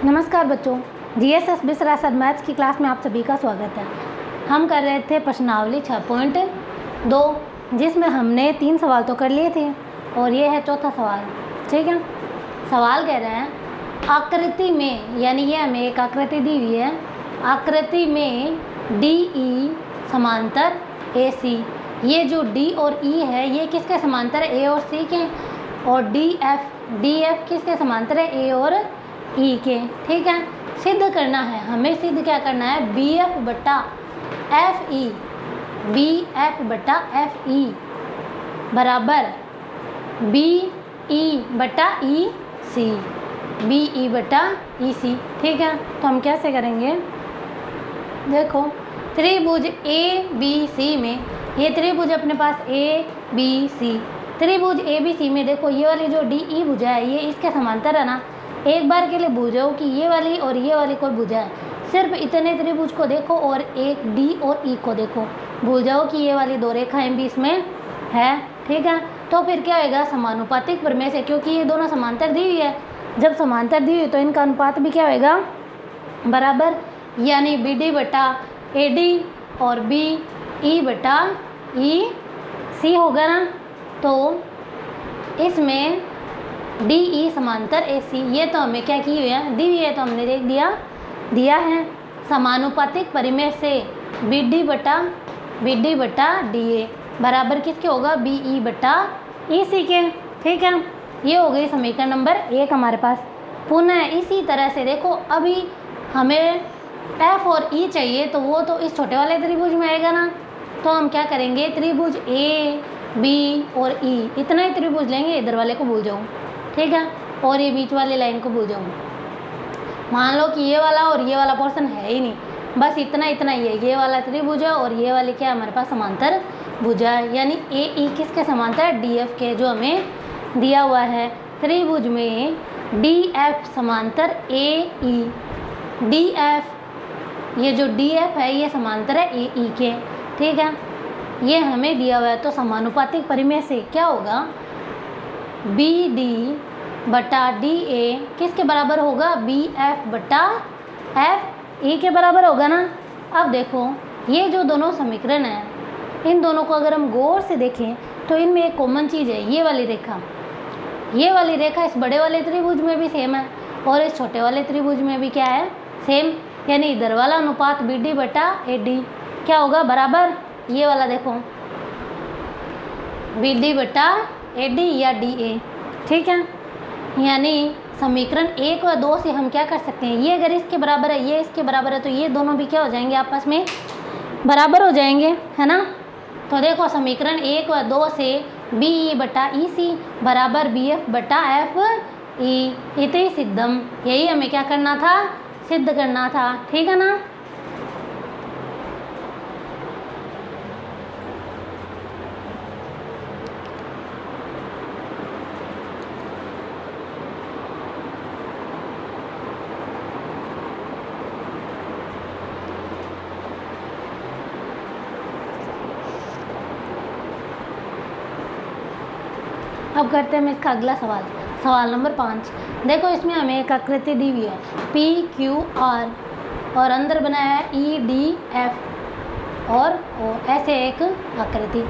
नमस्कार बच्चों, GSS बिसरासत maths की क्लास में आप सभी का स्वागत है। हम कर रहे थे प्रश्नावली 6.2 जिसमें हमने 3 सवाल तो कर लिए थे और ये है चौथा सवाल। ठीक है, सवाल कह रहे हैं आकृति में, यानी ये हमें एक आकृति दी हुई है, आकृति में DE समांतर AC। ये जो D और E है ये किसके समांतर है? A और C के। और DF किसके समांतर है? A और E के। ठीक है, सिद्ध करना है हमें। सिद्ध क्या करना है? BF बटा FE बराबर BE बटा EC, BE बटा EC। ठीक है, तो हम कैसे करेंगे? देखो, त्रिभुज ABC में, ये त्रिभुज अपने पास ABC, त्रिभुज ABC में देखो ये वाली जो DE भुजा है ये इसके समांतर है ना। एक बार के लिए भूल जाओ कि ये वाली और ये वाली कोई भुजा है, सिर्फ इतने त्रिभुज को देखो और एक D और E को देखो, भूल जाओ कि ये वाली दो रेखाएं भी इसमें है। ठीक है, तो फिर क्या होगा? समानुपातिक प्रमेय से, क्योंकि ये दोनों समांतर दी हुई है। जब समांतर दी हुई तो इनका अनुपात भी क्या होगा? बराबर, यानी BD बटा AD और BE बटा EC होगा ना। तो इसमें DE समांतर AC, ये तो हमें क्या की हुई है? दी हुई है, तो हमने देख दिया है। समानुपातिक परिमेय से BD बटा DA बराबर किसके होगा? BE बटा EC के। ठीक है, ये हो गई समीकरण नंबर 1 हमारे पास। पुनः इसी तरह से देखो, अभी हमें F और E चाहिए, तो वो तो इस छोटे वाले त्रिभुज में आएगा ना। तो हम क्या करेंगे? त्रिभुज A, B और E, इतना ही त्रिभुज लेंगे, इधर वाले को भूल जाओ। ठीक है, और ये बीच वाली लाइन को भूल जाओ। मान लो कि ये वाला और ये वाला पोर्शन है ही नहीं, बस इतना ही है। ये वाला त्रिभुज है और ये वाली क्या है? हमारे पास समांतर भुजा है, यानी AE किसके समांतर है? DF के, जो हमें दिया हुआ है। त्रिभुज में DF समांतर AE, DF, ये जो DF है ये समांतर है AE के। ठीक है, ये हमें दिया हुआ है। तो समानुपातिक परिमेय से क्या होगा? BD बटा DA किसके बराबर होगा? BF बटा FE के बराबर होगा ना। अब देखो, ये जो दोनों समीकरण हैं, इन दोनों को अगर हम गौर से देखें तो इनमें एक कॉमन चीज़ है, ये वाली रेखा। ये वाली रेखा इस बड़े वाले त्रिभुज में भी सेम है और इस छोटे वाले त्रिभुज में भी क्या है? सेम, यानी इधर वाला अनुपात BD बटा AD क्या होगा? बराबर ये वाला देखो, BD बटा AD या DA। ठीक है, यानी समीकरण 1 और 2 से हम क्या कर सकते हैं? ये अगर इसके बराबर है, ये इसके बराबर है, तो ये दोनों भी क्या हो जाएंगे? आपस में बराबर हो जाएंगे, है ना। तो देखो, समीकरण 1 और 2 से BE बटा EC बराबर BF बटा FE इति सिद्धम, यही हमें क्या करना था? सिद्ध करना था। ठीक है ना। अब करते हैं हम इसका अगला सवाल, सवाल नंबर 5। देखो, इसमें हमें एक आकृति दी हुई है PQR और अंदर बनाया है EDF और O, ऐसे एक आकृति।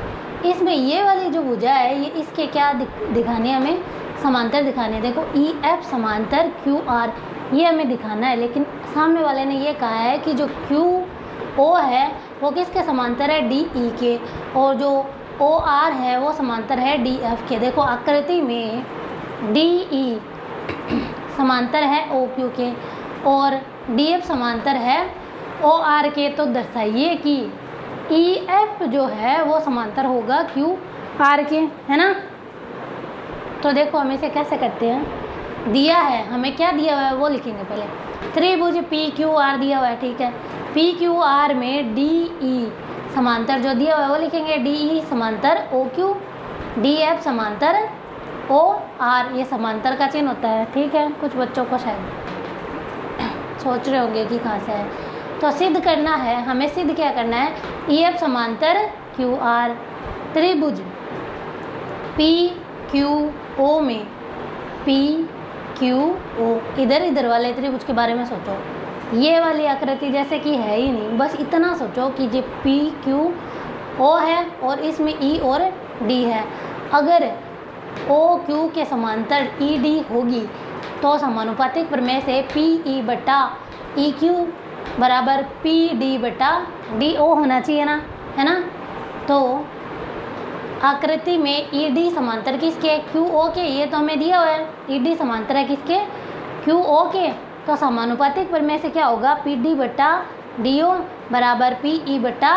इसमें ये वाली जो भुजा है ये इसके क्या दिखाने हमें? समांतर दिखाने। देखो, EF समांतर QR ये हमें दिखाना है, लेकिन सामने वाले ने ये कहा है कि जो QO है वो किसके समांतर है? DE के, और जो OR है वो समांतर है DF के। देखो, आकृति में DE समांतर है OQ के और DF समांतर है OR के, तो दर्शाइए कि EF जो है वो समांतर होगा QR के, है ना। तो देखो, हम इसे कैसे करते हैं? दिया है हमें, क्या दिया हुआ है वो लिखेंगे पहले। त्रिभुज PQR दिया हुआ है। ठीक है, PQR में DE समांतर जो दिया हुआ है वो लिखेंगे, DE समांतर OQ, DF समांतर OR, ये समांतर का चिन्ह होता है। ठीक है, कुछ बच्चों को शायद सोच रहे होंगे कि कहाँ से है। तो सिद्ध करना है हमें। सिद्ध क्या करना है? EF समांतर QR, त्रिभुज PQO में P क्यू ओ। इधर वाले त्रिभुज के बारे में सोचो, ये वाली आकृति जैसे कि है ही नहीं, बस इतना सोचो कि ये पी क्यू ओ है और इसमें ई और डी है। अगर ओ क्यू के समांतर ई डी होगी तो समानुपातिक प्रमेय से पी ई बटा ई क्यू बराबर पी डी बटा डी ओ होना चाहिए ना, है ना। तो आकृति में ई डी समांतर किसके, क्यू ओ के, ये तो हमें दिया हुआ है। ई डी समांतर है किसके, क्यू ओ के। तो समानुपातिक प्रमेय से क्या होगा, पी डी बटा डी ओ बराबर पी ई बटा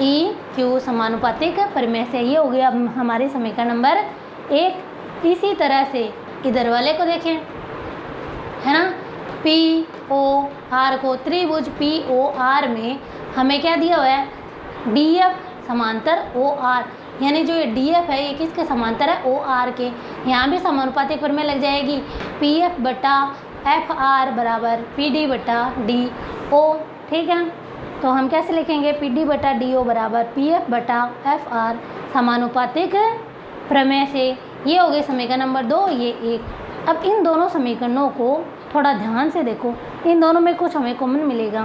ई क्यू। समानुपातिक प्रमेय से ये हो गया हमारे समीकरण नंबर 1। इसी तरह से इधर वाले को देखें, है ना। पी ओ आर को, त्रिभुज पी ओ आर में हमें क्या दिया हुआ है, डी एफ समांतर ओ आर, यानी जो ये डी एफ है ये किसके समांतर है, ओ आर के। यहाँ भी समानुपातिक प्रमेय लग जाएगी, पी एफ बटा एफ आर बराबर पी डी बटा डी ओ। ठीक है, तो हम कैसे लिखेंगे, पी डी बटा डी ओ बराबर पी एफ बटा एफ आर। समानुपातिक प्रमेय से ये हो गए समीकरण नंबर 2, ये 1। अब इन दोनों समीकरणों को थोड़ा ध्यान से देखो, इन दोनों में कुछ हमें कॉमन मिलेगा,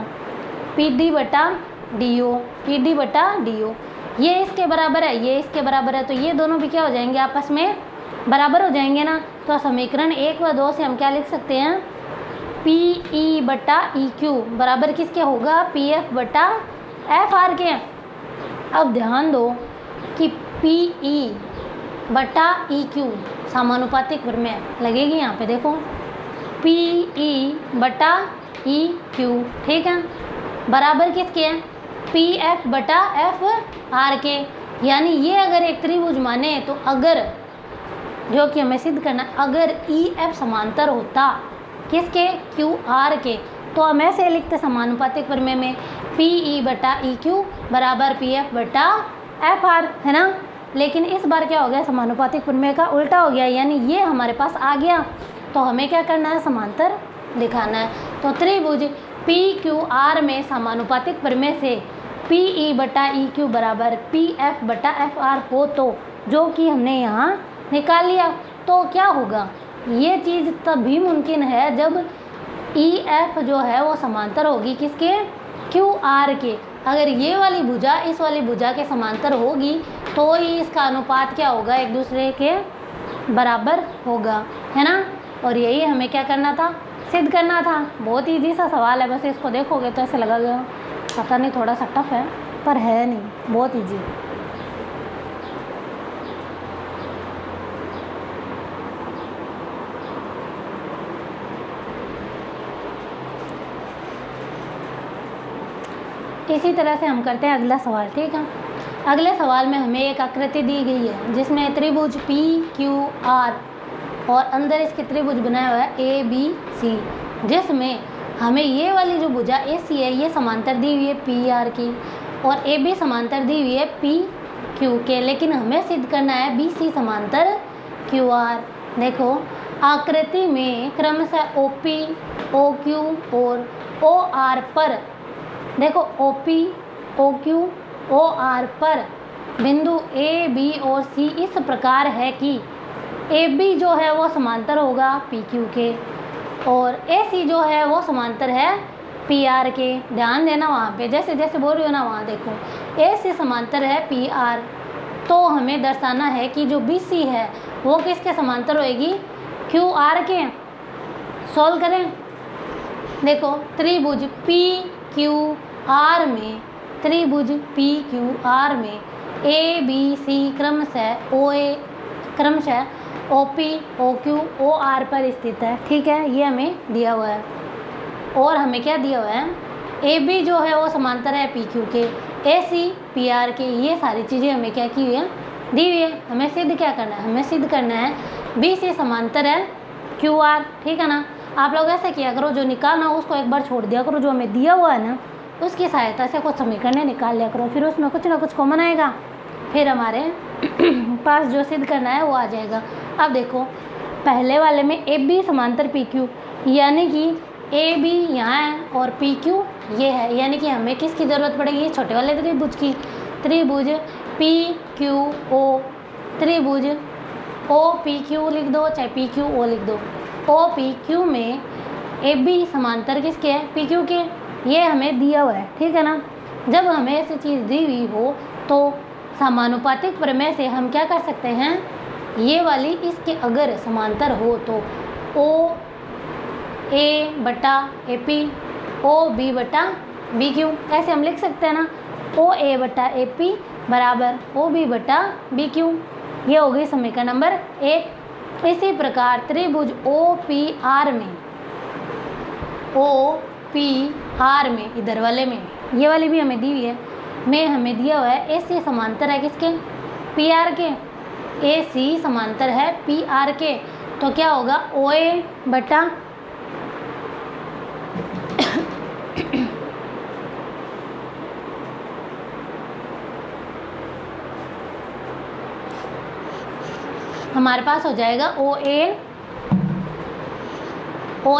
पी डी बटा डी ओ, पी डी बटा डी ओ, ये इसके बराबर है, ये इसके बराबर है, तो ये दोनों भी क्या हो जाएंगे, आपस में बराबर हो जाएंगे ना। तो समीकरण 1 व 2 से हम क्या लिख सकते हैं, पी ई बटा ई क्यू बराबर किसके होगा, पी एफ बटा एफ आर के। अब ध्यान दो कि पी ई बटा ई क्यू समानुपातिक प्रमेय लगेगी यहाँ पे, देखो पी ई बटा ई क्यू, ठीक है, बराबर किसके हैं, पी एफ बटा एफ आर के। यानी ये अगर एक त्रिभुज माने तो अगर, जो कि हमें सिद्ध करना, अगर ई एफ समांतर होता किसके, क्यू आर के, तो हम ऐसे लिखते समानुपातिक प्रमेय में पी ई बटा ई क्यू बराबर पी एफ बटा एफ आर, है ना। लेकिन इस बार क्या हो गया, समानुपातिक प्रमेय का उल्टा हो गया, यानी ये हमारे पास आ गया। तो हमें क्या करना है, समांतर दिखाना है। तो त्रिभुज पी क्यू आर में समानुपातिक प्रमेय से पी ई बटा ई क्यू बराबर पी एफ बटा एफ आर हो, तो जो कि हमने यहाँ निकाल लिया, तो क्या होगा, ये चीज़ तभी मुमकिन है जब ई एफ जो है वो समांतर होगी किसके, क्यू आर के। अगर ये वाली भुजा इस वाली भुजा के समांतर होगी तो ही इसका अनुपात क्या होगा, एक दूसरे के बराबर होगा, है ना। और यही हमें क्या करना था, सिद्ध करना था। बहुत ईजी सा सवाल है, बस इसको देखोगे तो ऐसे लगेगा पता नहीं थोड़ा सा टफ है, पर है नहीं, बहुत ईजी। इसी तरह से हम करते हैं अगला सवाल, ठीक है। अगले सवाल में हमें एक आकृति दी गई है जिसमें त्रिभुज पी क्यू आर और अंदर इसके त्रिभुज बनाया हुआ है ए बी सी, जिसमें हमें ये वाली जो भुजा ए सी है ये समांतर दी हुई है पी आर की और ए बी समांतर दी हुई है पी क्यू के, लेकिन हमें सिद्ध करना है बी सी समांतर क्यू आर। देखो आकृति में क्रमशः ओ पी ओ क्यू और ओ आर पर, देखो O P O Q O R पर बिंदु ए बी और सी इस प्रकार है कि ए बी जो है वो समांतर होगा पी क्यू के और ए सी जो है वो समांतर है पी आर के। ध्यान देना वहाँ पे, जैसे जैसे बोल रही हो ना वहाँ देखो, ए सी समांतर है पी आर, तो हमें दर्शाना है कि जो बी सी है वो किसके समांतर होएगी, क्यू आर के। सॉल्व करें, देखो त्रिभुज पी क्यू आर में, त्रिभुज पी क्यू आर में ए बी सी क्रमशः ओ ए क्रमशः O P O Q O R पर स्थित है, ठीक है, ये हमें दिया हुआ है। और हमें क्या दिया हुआ है, ए बी जो है वो समांतर है पी क्यू के, ए सी पी आर के, ये सारी चीज़ें हमें क्या की हुई है, दी हुई है। हमें सिद्ध क्या करना है, हमें सिद्ध करना है बी सी समांतर है क्यू आर, ठीक है ना। आप लोग ऐसा किया करो, जो निकालना हो उसको एक बार छोड़ दिया करो, जो हमें दिया हुआ है ना उसकी सहायता से कुछ समीकरण निकाल लिया करो, फिर उसमें कुछ ना कुछ कॉमन आएगा, फिर हमारे पास जो सिद्ध करना है वो आ जाएगा। अब देखो पहले वाले में ए बी समांतर पी क्यू, यानी कि ए बी यहाँ है और पी क्यू ये है, यानी कि हमें किसकी ज़रूरत पड़ेगी, छोटे वाले त्रिभुज की। त्रिभुज पी क्यू ओ, त्रिभुज ओ पी क्यू लिख दो चाहे पी क्यू ओ लिख दो, ओ पी क्यू में ए बी समांतर किसके है, पी क्यू के, ये हमें दिया हुआ है, ठीक है ना। जब हमें ऐसी चीज़ दी हुई हो तो समानुपातिक प्रमेय से हम क्या कर सकते हैं, ये वाली इसके अगर समांतर हो तो ओ ए बटा ए पी ओ बी बटा बी क्यू, ऐसे हम लिख सकते हैं ना। ओ ए बटा ए पी बराबर ओ बी बटा बी क्यू, ये हो गई समीकरण नंबर 1। इसी प्रकार त्रिभुज ओ पी आर में, ओ पी आर में, इधर वाले में, ये वाली भी हमें दी हुई है, में हमें दिया हुआ है ए सी समांतर है किसके, पी आर के, ए सी समांतर है पी आर के, तो क्या होगा ओ ए बटा हमारे पास हो जाएगा ओ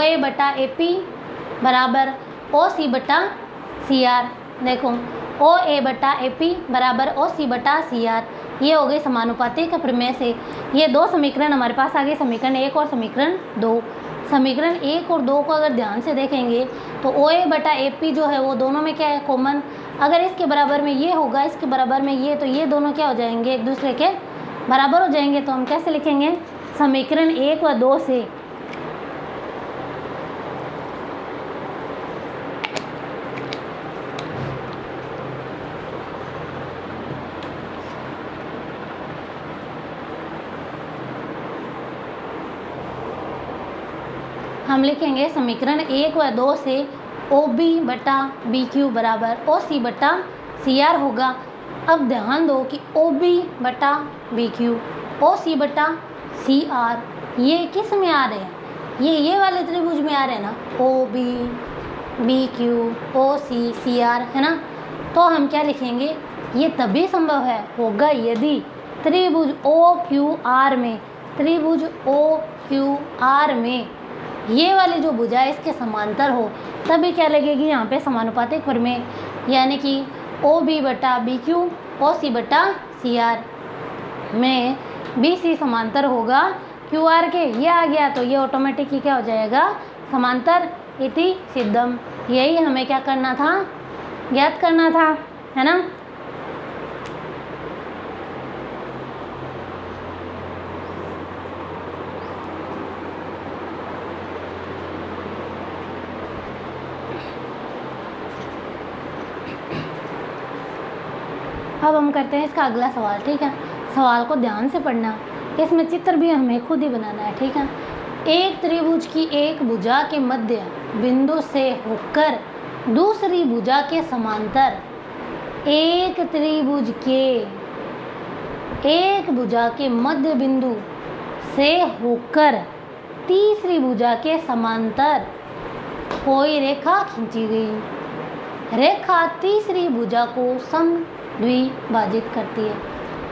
ए बटा ए पी बराबर ओ सी बटा सी आर। देखो ओ ए बटा ए पी बराबर ओ सी बटा सी आर, ये हो गई समानुपातिक प्रमेय से। ये दो समीकरण हमारे पास आ गए, समीकरण 1 और समीकरण 2। समीकरण 1 और 2 को अगर ध्यान से देखेंगे तो ओ ए बटा ए पी जो है वो दोनों में क्या है, कॉमन। अगर इसके बराबर में ये होगा, इसके बराबर में ये, तो ये दोनों क्या हो जाएंगे, एक दूसरे के बराबर हो जाएंगे। तो हम कैसे लिखेंगे, समीकरण 1 व 2 से हम लिखेंगे समीकरण 1 व 2 से ओ बी बटा बी क्यू बराबर ओ सी बटा सी आर होगा। अब ध्यान दो कि ओ बी बटा बी क्यू, ओ सी बटा सी आर, ये किस में आ रहे हैं, ये वाले त्रिभुज में आ रहे हैं ना, ओ बी क्यू ओ सी सी आर, है ना। तो हम क्या लिखेंगे, ये तभी संभव है होगा यदि त्रिभुज ओ क्यू आर में, त्रिभुज ओ क्यू आर में ये वाली जो भुजा है इसके समांतर हो, तभी क्या लगेगी यहाँ पे समानुपातिक प्रमेय, यानी कि ओ बी बटा बी क्यू ओ सी बटा सी आर में बी सी समांतर होगा क्यू आर के, ये आ गया तो ये ऑटोमेटिक ही क्या हो जाएगा, समांतर इति सिद्धम। यही हमें क्या करना था, ज्ञात करना था, है ना। अब हम करते हैं इसका अगला सवाल, ठीक है। सवाल को ध्यान से पढ़ना, इसमें चित्र भी हमें खुद ही बनाना है, ठीक है। एक त्रिभुज की एक भुजा के मध्य बिंदु से होकर दूसरी भुजा के समांतर, एक त्रिभुज के एक भुजा के मध्य बिंदु से होकर तीसरी भुजा के समांतर कोई रेखा खींची गई। रेखा तीसरी भुजा को समद्विभाजित करती है,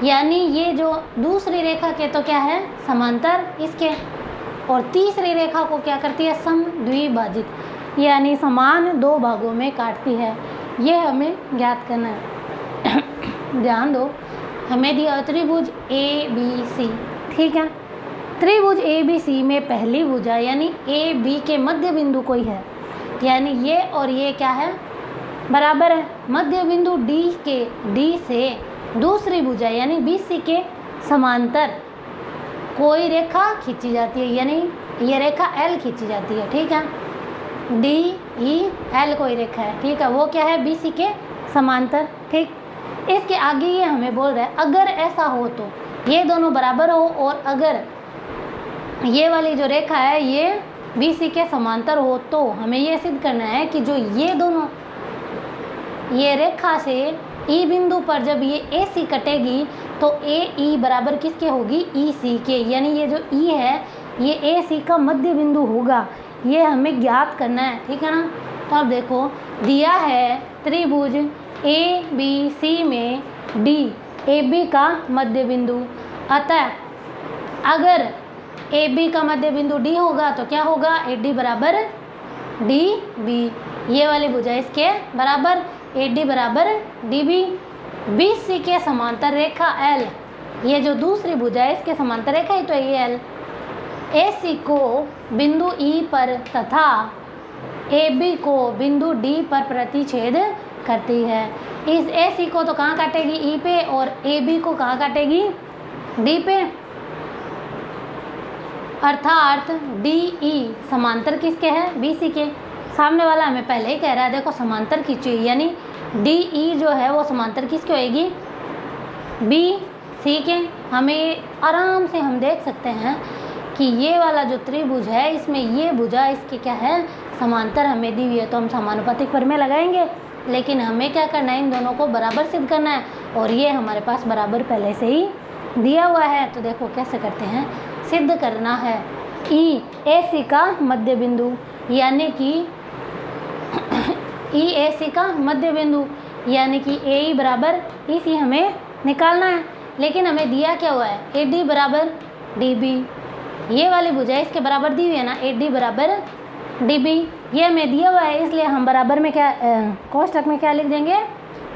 यानी ये जो दूसरी रेखा के तो क्या है, समांतर इसके, और तीसरी रेखा को क्या करती है, समद्विभाजित, यानी समान दो भागों में काटती है। ये हमें ज्ञात करना है। ध्यान दो, हमें दिया त्रिभुज ए बी सी, ठीक है। त्रिभुज ए बी सी में पहली भुजा यानी ए बी के मध्य बिंदु कोई है, यानी ये और ये क्या है, बराबर है। मध्य बिंदु डी से दूसरी भुजा यानी बी सी के समांतर कोई रेखा खींची जाती है, यानी ये रेखा एल खींची जाती है, ठीक है। डी ई एल कोई रेखा है, ठीक है, वो क्या है, बी सी के समांतर, ठीक। इसके आगे ये हमें बोल रहा है अगर ऐसा हो तो ये दोनों बराबर हो, और अगर ये वाली जो रेखा है ये बी सी के समांतर हो, तो हमें ये सिद्ध करना है कि जो ये दोनों, ये रेखा से ई बिंदु पर जब ये ए सी कटेगी तो ए ई बराबर किसके होगी, ई सी के, यानी ये जो ई है ये ए सी का मध्य बिंदु होगा। ये हमें ज्ञात करना है, ठीक है ना। तो अब देखो दिया है त्रिभुज ए बी सी में डी ए बी का मध्य बिंदु, अतः अगर ए बी का मध्य बिंदु डी होगा तो क्या होगा, ए डी बराबर डी बी, ये वाली भुजा इसके बराबर, ए डी बराबर डी बी। बी सी के समांतर रेखा एल, ये जो दूसरी भुजा है इसके समांतर रेखा ही तो ये एल, AC को बिंदु E पर तथा AB को बिंदु D पर प्रतिच्छेद करती है। इस AC को तो कहाँ काटेगी? E पे, और AB को कहाँ काटेगी? D पे। अर्थात DE समांतर किसके है? BC के। सामने वाला हमें पहले ही कह रहा है, देखो समांतर खींची, यानी DE जो है वो समांतर किसकी होएगी? BC के। हमें आराम से हम देख सकते हैं कि ये वाला जो त्रिभुज है इसमें ये भुजा इसकी क्या है? समांतर हमें दी हुई है, तो हम समानुपातिक प्रमेय लगाएंगे। लेकिन हमें क्या करना है? इन दोनों को बराबर सिद्ध करना है, और ये हमारे पास बराबर पहले से ही दिया हुआ है। तो देखो कैसे करते हैं, सिद्ध करना है। EAC का मध्य बिंदु, यानी कि EAC का मध्य बिंदु यानी कि AE बराबर EC हमें निकालना है। लेकिन हमें दिया क्या हुआ है? AD बराबर DB। ये वाली भुजा इसके बराबर दी हुई है ना, AD बराबर DB। ये हमें दिया हुआ है, इसलिए हम बराबर में क्या कोष्ठक में क्या लिख देंगे?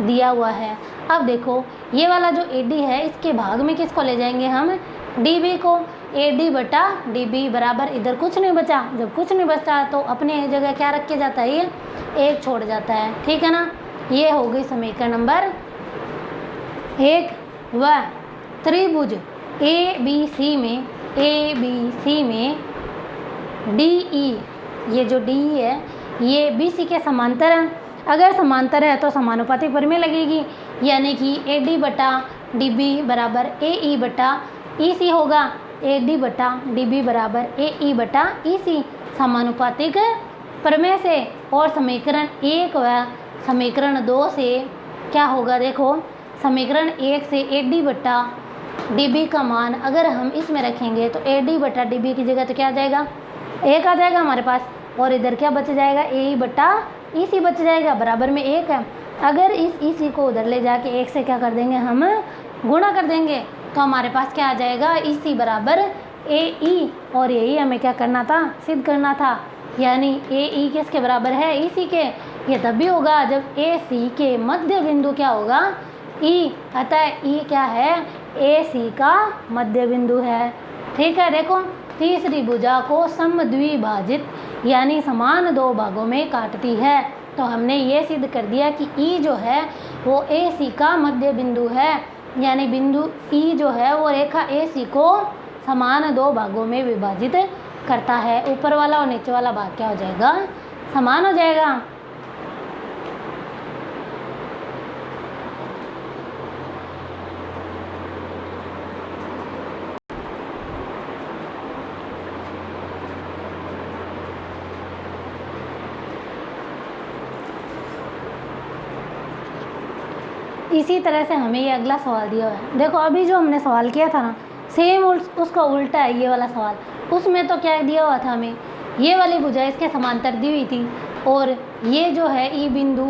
दिया हुआ है। अब देखो ये वाला जो AD है इसके भाग में किसको ले जाएंगे हम? DB को। AD बटा DB बराबर, इधर कुछ नहीं बचा। जब कुछ नहीं बचता तो अपने जगह क्या रख के जाता है? ये 1 छोड़ जाता है, ठीक है ना। ये हो गई समीकरण नंबर 1। व त्रिभुज ABC में DE, ये जो DE है ये BC के समांतर है। अगर समांतर है तो समानुपातिक प्रमेय लगेगी, यानी कि AD बटा DB बराबर AE बटा EC होगा। AD बटा DB बराबर AE बटा EC समानुपातिक प्रमेय से। और समीकरण 1 व समीकरण 2 से क्या होगा? देखो समीकरण 1 से AD बटा DB का मान अगर हम इसमें रखेंगे तो AD बटा DB की जगह तो क्या आ जाएगा? 1 आ जाएगा हमारे पास, और इधर क्या बच जाएगा? AE बटा EC बच जाएगा, बराबर में 1 है। अगर इस EC को उधर ले जाके 1 से क्या कर देंगे? हम गुणा कर देंगे, तो हमारे पास क्या आ जाएगा? EC बराबर AE, और AE हमें क्या करना था? सिद्ध करना था। यानी AE किसके बराबर है? EC के। ये तभी होगा जब AC के मध्य बिंदु क्या होगा? E। अतः E क्या है? AC का मध्य बिंदु है, ठीक है। देखो तीसरी भुजा को समद्विभाजित यानी समान 2 भागों में काटती है। तो हमने ये सिद्ध कर दिया कि E जो है वो AC का मध्य बिंदु है, यानी बिंदु E जो है वो रेखा AC को समान 2 भागों में विभाजित करता है। ऊपर वाला और नीचे वाला भाग क्या हो जाएगा? समान हो जाएगा। इसी तरह से हमें ये अगला सवाल दिया हुआ है। देखो अभी जो हमने सवाल किया था ना, सेम उसका उल्टा है ये वाला सवाल। उसमें तो क्या दिया हुआ था हमें? ये वाली भुजा इसके समांतर दी हुई थी, और ये जो है E बिंदु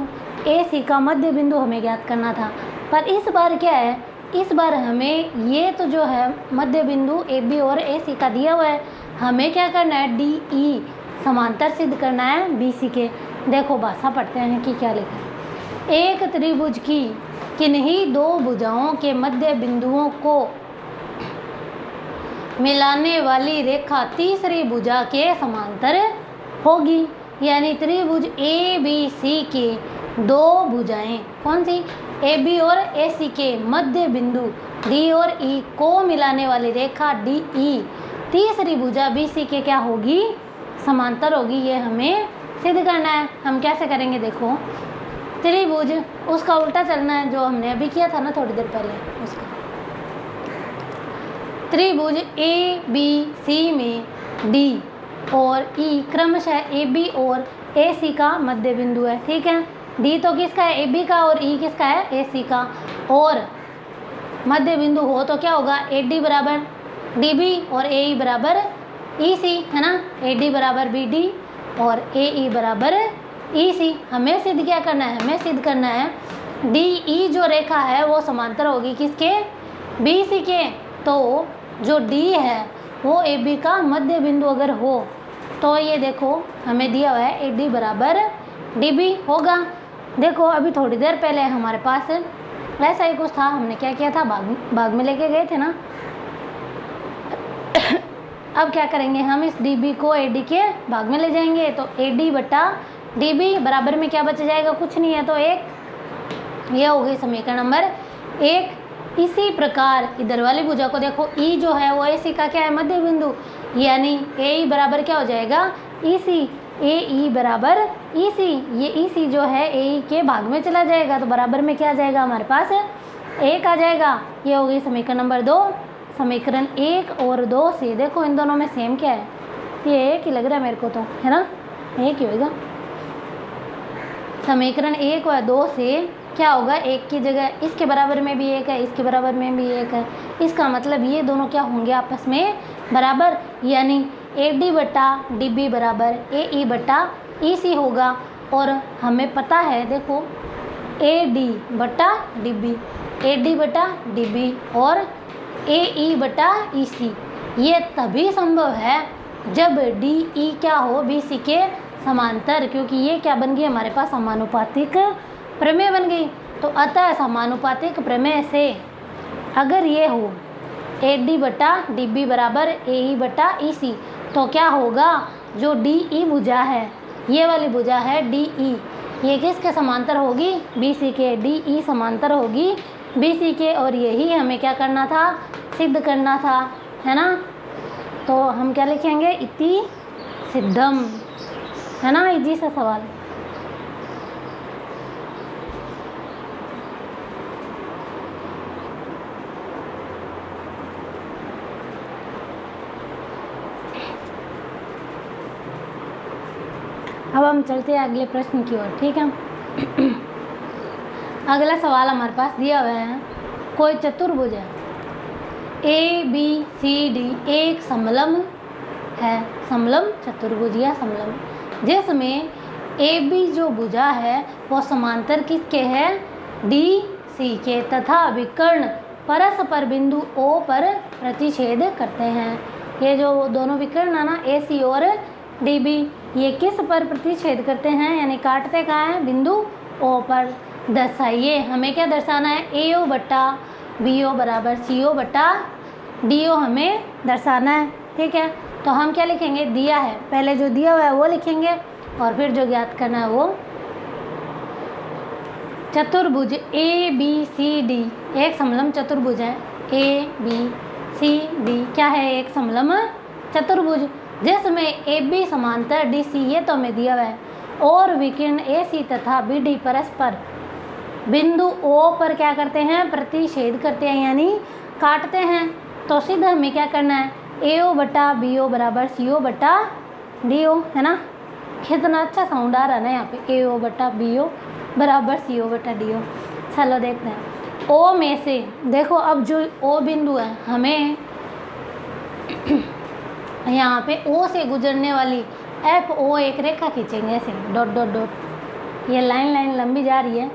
AC का मध्य बिंदु हमें ज्ञात करना था। पर इस बार क्या है? इस बार हमें ये तो जो है मध्य बिंदु AB और AC का दिया हुआ है, हमें क्या करना है? DE समांतर सिद्ध करना है BC के। देखो भाषा पढ़ते हैं कि क्या लिखा है। एक त्रिभुज की किन्हीं 2 भुजाओं के मध्य बिंदुओं को मिलाने वाली रेखा तीसरी भुजा के समांतर होगी। यानी त्रिभुज ABC के 2 भुजाएं, कौन सी? AB और AC के मध्य बिंदु D और E को मिलाने वाली रेखा DE तीसरी भुजा BC के क्या होगी? समांतर होगी। ये हमें सिद्ध करना है। हम कैसे करेंगे? देखो त्रिभुज उसका उल्टा चलना है, जो हमने अभी किया था ना थोड़ी देर पहले उसका। त्रिभुज ABC में D और E क्रमशः AB और AC का मध्य बिंदु है, ठीक है। D तो किसका है? AB का, और E किसका है? AC का। और मध्य बिंदु हो तो क्या होगा? AD बराबर DB और AE बराबर EC, है ना। AD बराबर BD और AE बराबर EC। हमें सिद्ध क्या करना है? हमें सिद्ध करना है DE जो रेखा है वो समांतर होगी किसके? BC के। तो जो D है वो AB का मध्य बिंदु अगर हो तो ये देखो हमें दिया हुआ है AD बराबर DB होगा। देखो अभी थोड़ी देर पहले हमारे पास ऐसा ही कुछ था, हमने क्या किया था? भाग में लेके गए थे ना। अब क्या करेंगे, हम इस डी बी को ए डी के भाग में ले जाएंगे, तो ए डी बटा डी बी बराबर में क्या बच जाएगा, कुछ नहीं है, तो एक। ये हो गई समीकरण नंबर 1। इसी प्रकार इधर वाली भुजा को देखो, ई जो है वो ए सी का क्या है, मध्य बिंदु, यानी ए ई बराबर क्या हो जाएगा, ई सी। ए ई बराबर ई सी, ये ई सी जो है ए ई के भाग में चला जाएगा, तो बराबर में क्या आ जाएगा हमारे पास, 1 आ जाएगा। ये हो गई समीकरण नंबर 2। समीकरण 1 और 2 से देखो इन दोनों में सेम क्या है, ये एक ही लग रहा है मेरे को, तो है ना, एक ही होगा। समीकरण 1 और 2 से क्या होगा, 1 की जगह इसके बराबर में भी 1 है, इसके बराबर में भी 1 है, इसका मतलब ये दोनों क्या होंगे आपस में बराबर, यानी ए डी बटा डी बी बराबर ए ई बटा ई सी होगा। और हमें पता है देखो, ए डी बटा डी बी, ए डी बटा डी बी और ए ई बटा ई सी, ये तभी संभव है जब डी ई क्या हो, बी सी के समांतर, क्योंकि ये क्या बन गई हमारे पास, समानुपातिक प्रमेय बन गई। तो अतः समानुपातिक प्रमेय से अगर ये हो ए डी बटा डी बी बराबर ए ई बटा ई सी, तो क्या होगा, जो डी ई भुजा है, ये वाली भुजा है डी ई, ये किसके समांतर होगी, बी सी के। डी ई समांतर होगी बी सी के, और यही हमें क्या करना था, सिद्ध करना था, है ना। तो हम क्या लिखेंगे, इति सिद्धम, है ना, इजी सा सवाल। अब हम चलते हैं अगले प्रश्न की ओर, ठीक है। अगला सवाल हमारे पास दिया हुआ है, कोई चतुर्भुज है ए बी सी डी, एक समलंब है, समलंब चतुर्भुज या समलंब, जिसमें ए बी जो भुजा है वो समांतर किसके है, डी सी के, तथा विकर्ण परस्पर बिंदु ओ पर प्रतिच्छेद करते हैं। ये जो दोनों विकर्ण है ना, ए सी और डी बी, ये किस पर प्रतिच्छेद करते हैं, यानी काटते कहाँ हैं, बिंदु ओ पर। दर्शाइए, हमें क्या दर्शाना है, ए ओ बट्टा बी ओ बराबर सी ओ बट्टा डी ओ हमें दर्शाना है, ठीक है। तो हम क्या लिखेंगे, दिया है, पहले जो दिया हुआ है वो लिखेंगे और फिर जो ज्ञात करना है वो। चतुर्भुज ए बी सी डी एक समलंब चतुर्भुज है, ए बी सी डी क्या है, एक समलंब चतुर्भुज, जिसमें ए बी समांतर डी सी, ये तो हमें दिया हुआ है, और विकर्ण ए सी तथा बी डी परस्पर बिंदु ओ पर क्या करते हैं, प्रतिच्छेद करते हैं, यानी काटते हैं। तो सीधा हमें क्या करना है, ए ओ बटा बी ओ बराबर सी ओ बटा डी ओ, है ना। कितना अच्छा साउंड आ रहा है ना यहाँ पे, ए ओ बटा बी ओ बराबर सी ओ बटा डी ओ। चलो देखते हैं, ओ में से देखो, अब जो ओ बिंदु है, हमें यहाँ पे ओ से गुजरने वाली एफ ओ एक रेखा खींचेंगे ऐसे, डॉट डॉट डॉट, ये लाइन लाइन लंबी जा रही है।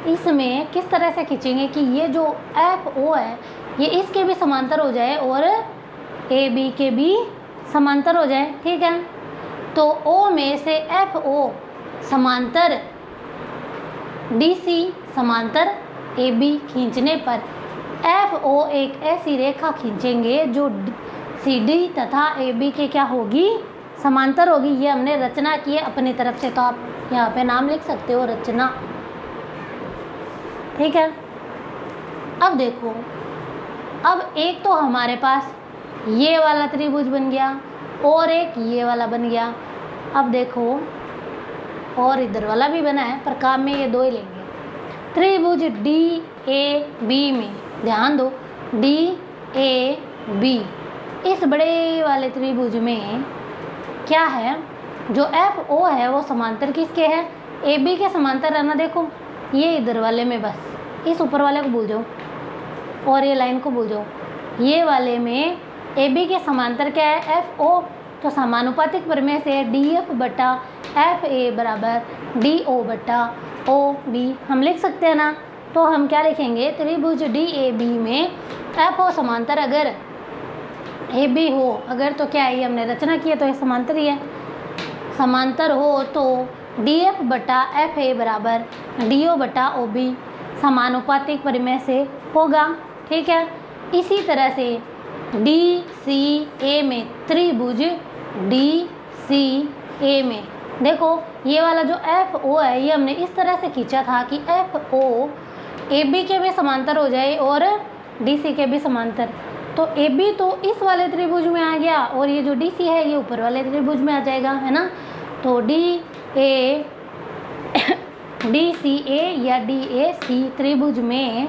इसमें किस तरह से खींचेंगे कि ये जो एफ ओ है ये इसके भी समांतर हो जाए और ए बी के भी समांतर हो जाए, ठीक है। तो ओ में से एफ ओ समांतर डी सी समांतर ए बी खींचने पर एफ ओ एक ऐसी रेखा खींचेंगे जो सी डी तथा ए बी के क्या होगी, समांतर होगी। ये हमने रचना की है अपनी तरफ से, तो आप यहाँ पे नाम लिख सकते हो, रचना, ठीक है। अब देखो, अब एक तो हमारे पास ये वाला त्रिभुज बन गया और एक ये वाला बन गया। अब देखो, और इधर वाला भी बना है, पर काम में ये दो ही लेंगे। त्रिभुज डी ए बी में ध्यान दो, डी ए बी, इस बड़े वाले त्रिभुज में क्या है, जो एफ ओ है वो समांतर किसके है, ए बी के समांतर है ना। देखो ये इधर वाले में, बस इस ऊपर वाले को भूल जाओ और ये लाइन को भूल जाओ, ये वाले में ए बी के समांतर क्या है, एफ ओ। तो समानुपातिक प्रमेय से डी एफ बटा एफ ए बराबर डी ओ बटा ओ बी हम लिख सकते हैं ना। तो हम क्या लिखेंगे, त्रिभुज डी ए बी में एफ ओ समांतर अगर ए बी हो, अगर तो क्या है, ये हमने रचना की है तो ये समांतर ही है, समांतर हो तो डी एफ बटा एफ ए बराबर डी ओ बटा ओ बी समानुपातिक प्रमेय से होगा, ठीक है। इसी तरह से डी सी ए में, त्रिभुज डी सी ए में। देखो ये वाला जो एफ ओ है ये हमने इस तरह से खींचा था कि एफ ओ ए बी के भी समांतर हो जाए और डी सी के भी समांतर। तो ए बी तो इस वाले त्रिभुज में आ गया और ये जो डी सी है ये ऊपर वाले त्रिभुज में आ जाएगा, है ना। तो डी सी ए या डी ए सी त्रिभुज में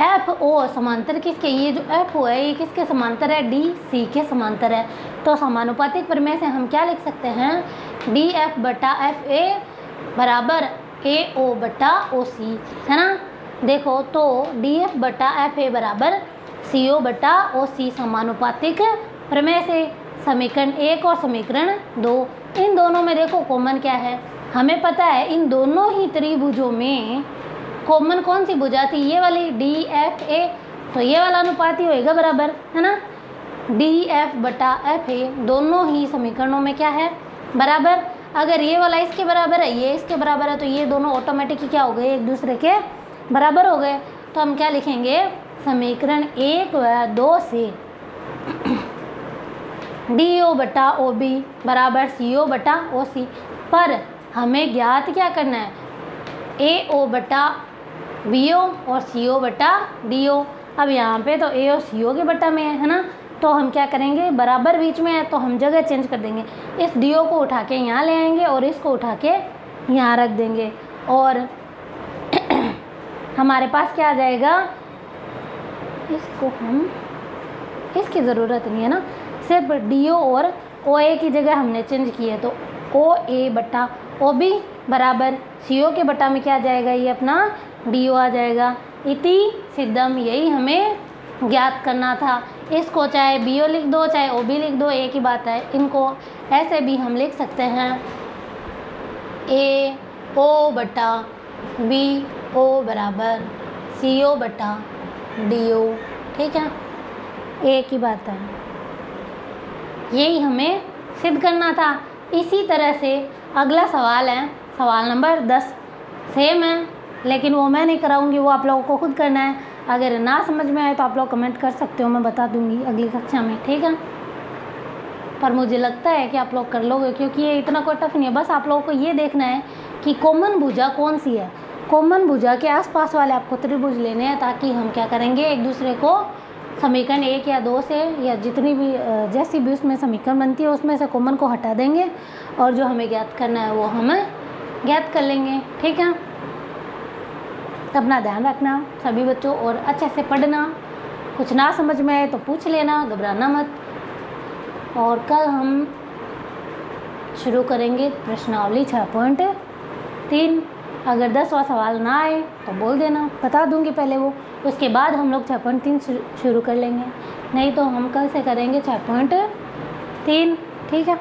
एफ ओ समांतर किसके, ये जो एफ ओ है ये किसके समांतर है, डी सी के समांतर है। तो समानुपातिक प्रमेय से हम क्या लिख सकते हैं, डी एफ बटा एफ ए बराबर ए ओ बटा ओ सी, है ना। देखो तो डी एफ बटा एफ ए बराबर सी ओ बटा ओ सी समानुपातिक प्रमेय से समीकरण 1 और समीकरण 2, इन दोनों में देखो कॉमन क्या है, हमें पता है इन दोनों ही त्रिभुजों में कॉमन कौन सी भुजा थी, ये वाली डी एफ ए। तो ये वाला अनुपात ही होएगा बराबर, है ना। डी एफ बटा एफ ए दोनों ही समीकरणों में क्या है, बराबर। अगर ये वाला इसके बराबर है, ये इसके बराबर है, तो ये दोनों ऑटोमेटिक क्या हो गए, एक दूसरे के बराबर हो गए। तो हम क्या लिखेंगे, समीकरण 1 व 2 से डी ओ बटा ओ बी बराबर सी ओ बटा ओ सी। पर हमें ज्ञात क्या करना है, ए ओ बटा बी ओ और सी ओ बटा डी ओ। अब यहाँ पे तो ए और सी ओ के बटा में है ना, तो हम क्या करेंगे, बराबर बीच में है तो हम जगह चेंज कर देंगे। इस डी ओ को उठा के यहाँ ले आएंगे और इसको उठा के यहाँ रख देंगे और हमारे पास क्या आ जाएगा, इसको हम, इसकी ज़रूरत नहीं है ना, सिर्फ डी ओ और ओ ए की जगह हमने चेंज की है। तो ओ ए बटा ओ बी बराबर सी ओ के बटा में क्या आ जाएगा, ये अपना डी ओ आ जाएगा। इति सिद्धम, यही हमें ज्ञात करना था। इसको चाहे बी ओ लिख दो चाहे ओ बी लिख दो, एक ही बात है। इनको ऐसे भी हम लिख सकते हैं, ए ओ बटा बी ओ बराबर सी ओ बटा डी ओ, ठीक है, एक ही बात है। यही हमें सिद्ध करना था। इसी तरह से अगला सवाल है, सवाल नंबर 10, सेम है लेकिन वो मैं नहीं कराऊंगी, वो आप लोगों को खुद करना है। अगर ना समझ में आए तो आप लोग कमेंट कर सकते हो, मैं बता दूंगी अगली कक्षा में, ठीक है। पर मुझे लगता है कि आप लोग कर लोगे, क्योंकि ये इतना कोई टफ नहीं है। बस आप लोगों को ये देखना है कि कॉमन भुजा कौन सी है, कॉमन भुजा के आसपास वाले आपको त्रिभुज लेने हैं, ताकि हम क्या करेंगे, एक दूसरे को समीकरण 1 या 2 से या जितनी भी जैसी भी उसमें समीकरण बनती है उसमें से कॉमन को हटा देंगे और जो हमें ज्ञात करना है वो हमें ज्ञात कर लेंगे, ठीक है। अपना ध्यान रखना सभी बच्चों और अच्छे से पढ़ना, कुछ ना समझ में आए तो पूछ लेना, घबराना मत। और कल हम शुरू करेंगे प्रश्नावली 6.3। अगर 10वां सवाल ना आए तो बोल देना, बता दूंगी पहले वो, उसके बाद हम लोग 6.3 शुरू कर लेंगे। नहीं तो हम कल से करेंगे 6.3, ठीक है।